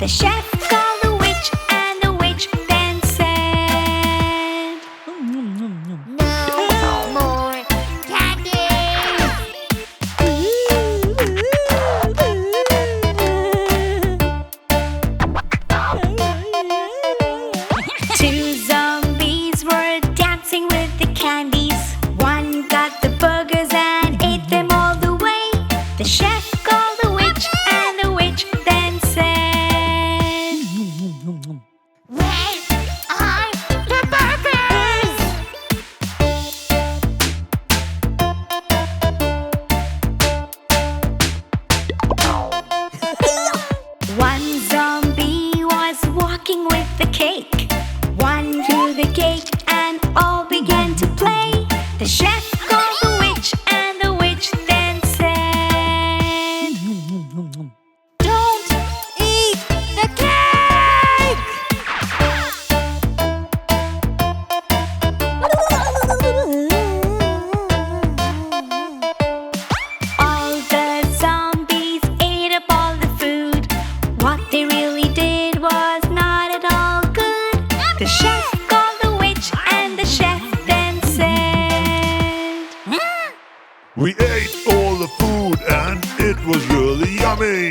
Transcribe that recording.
The chef called the witch, and the witch then said, "No more candies!" Two zombies were dancing with the candies. One got the burgers and ate them all the way. The chef called the witch, and the witch then said, "Where are the burgers?" One zombie was walking with the cake. One threw the cake and all began to play. The chef called the witch, and the witch then said, "Don't eat the cake!" All the zombies ate up all the food. What they really did was not at all good. The chef called the witch, and the chef then said, We ate all the food and it was really yummy.